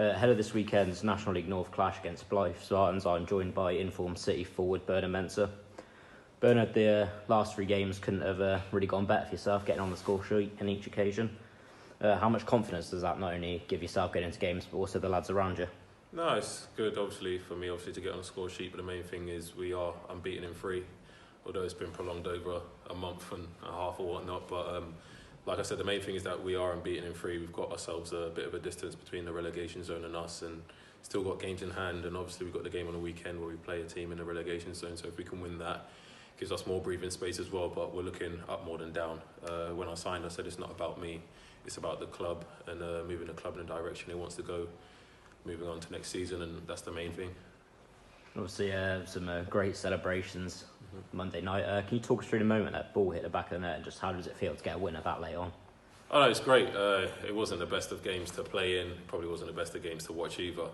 Ahead of this weekend's National League North clash against Blyth, Spartans are joined by informed City forward Bernard Mensah. Bernard, the last 3 games couldn't have really gone better for yourself, getting on the score sheet in each occasion. How much confidence does that not only give yourself getting into games, but also the lads around you? No, it's good, obviously, for me, to get on the score sheet, but the main thing is we are unbeaten in 3, although it's been prolonged over a month and a half or whatnot. But like I said, the main thing is that we are unbeaten in 3. We've got ourselves a bit of a distance between the relegation zone and us, and still got games in hand. And obviously we've got the game on the weekend where we play a team in the relegation zone, so if we can win that, it gives us more breathing space as well. But we're looking up more than down. When I signed, I said it's not about me, it's about the club and moving the club in the direction it wants to go, moving on to next season, and that's the main thing. Obviously, some great celebrations Monday night. Can you talk us through the moment that ball hit the back of the net, and just how does it feel to get a winner that late on? Oh no, it's great. It wasn't the best of games to play in, probably wasn't the best of games to watch either,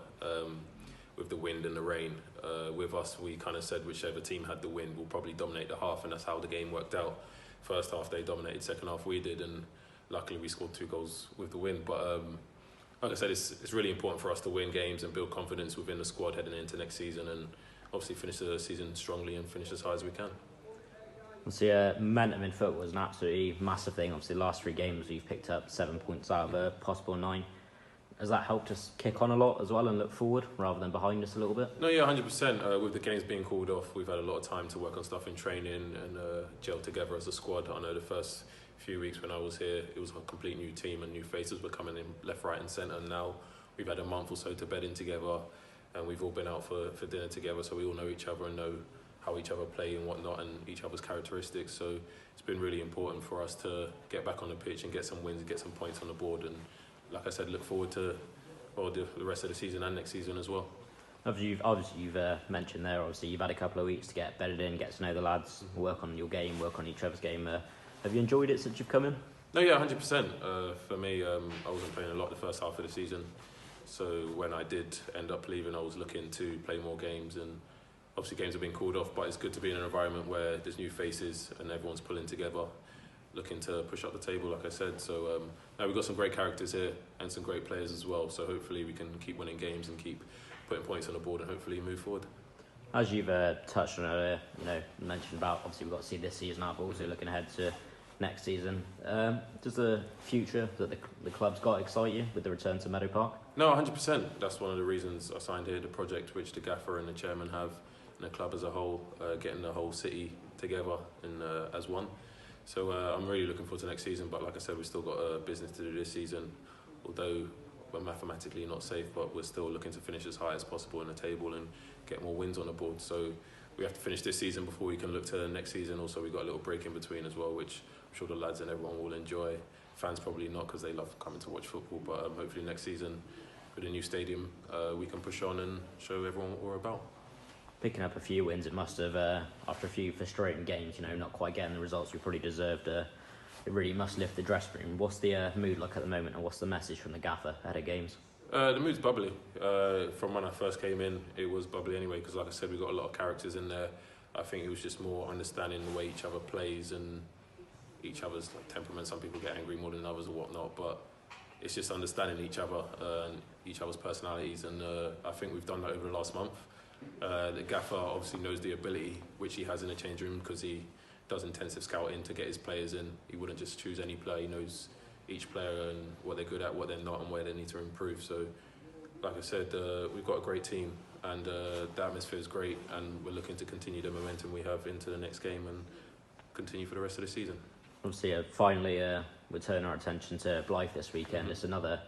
with the wind and the rain. With us, we kind of said whichever team had the wind will probably dominate the half, and that's how the game worked out. First half they dominated, second half we did, and luckily we scored 2 goals with the wind. But like I said, it's really important for us to win games and build confidence within the squad heading into next season, and obviously finish the season strongly and finish as high as we can. Obviously, momentum in football is an absolutely massive thing. Obviously, the last 3 games you've picked up 7 points out of a possible 9. Has that helped us kick on a lot as well and look forward rather than behind us a little bit? No, yeah, 100%. With the games being called off, we've had a lot of time to work on stuff in training and gel together as a squad. I know the first few weeks when I was here, it was a complete new team and new faces were coming in left, right and centre. Now we've had a month or so to bed in together, and we've all been out for dinner together, so we all know each other and know how each other play and whatnot and each other's characteristics. So it's been really important for us to get back on the pitch and get some wins and get some points on the board, and like I said, look forward to the rest of the season and next season as well. Obviously you've mentioned there, obviously you've had a couple of weeks to get bedded in, get to know the lads, work on your game, work on each other's game. Have you enjoyed it since you've come in? No, yeah, 100%. For me, I wasn't playing a lot the first half of the season, so when I did end up leaving, I was looking to play more games, and obviously games have been called off, but it's good to be in an environment where there's new faces and everyone's pulling together, looking to push up the table, like I said. So now we've got some great characters here and some great players as well, so hopefully we can keep winning games and keep putting points on the board and hopefully move forward. As you've touched on earlier, mentioned about, obviously we've got to see this season out, but also looking ahead to next season. Does the future that the club's got excite you with the return to Meadow Park? No, 100%. That's one of the reasons I signed here, the project which the gaffer and the chairman have, and the club as a whole, getting the whole city together and as one. So I'm really looking forward to next season, but like I said, we've still got business to do this season, although we're mathematically not safe, but we're still looking to finish as high as possible in the table and get more wins on the board. So we have to finish this season before we can look to next season. Also, we've got a little break in between as well, which I'm sure the lads and everyone will enjoy. Fans probably not, because they love coming to watch football, but hopefully next season with a new stadium, we can push on and show everyone what we're about. Picking up a few wins, it must have, after a few frustrating games, not quite getting the results we probably deserved, it really must lift the dressing room. What's the mood like at the moment, and what's the message from the gaffer ahead of games? The mood's bubbly. From when I first came in, it was bubbly anyway, because like I said, we've got a lot of characters in there. I think it was just more understanding the way each other plays and each other's temperament. Some people get angry more than others or whatnot, but it's just understanding each other and each other's personalities, and I think we've done that over the last month. The gaffer obviously knows the ability which he has in the change room, because he does intensive scouting to get his players in. He wouldn't just choose any player. He knows each player and what they're good at, what they're not, and where they need to improve. So like I said, we've got a great team, and the atmosphere is great, and we're looking to continue the momentum we have into the next game and continue for the rest of the season. Obviously, finally we turn our attention to Blyth this weekend. It's another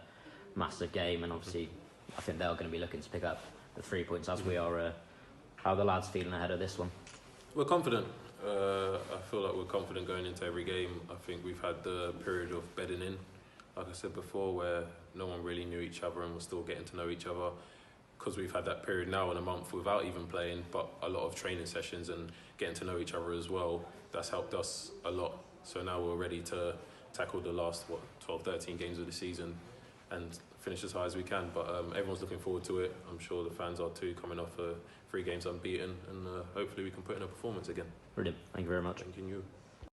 massive game, and obviously I think they're going to be looking to pick up the 3 points as we are. How are the lads feeling ahead of this one? We're confident. I feel like we're confident going into every game. I think we've had the period of bedding in, like I said before, where no one really knew each other and we're still getting to know each other. Because we've had that period now in a month without even playing, but a lot of training sessions and getting to know each other as well, that's helped us a lot. So now we're ready to tackle the last 12, 13 games of the season and finish as high as we can. But everyone's looking forward to it. I'm sure the fans are too, coming off 3 games unbeaten, and hopefully we can put in a performance again. Brilliant. Thank you very much. Thank you.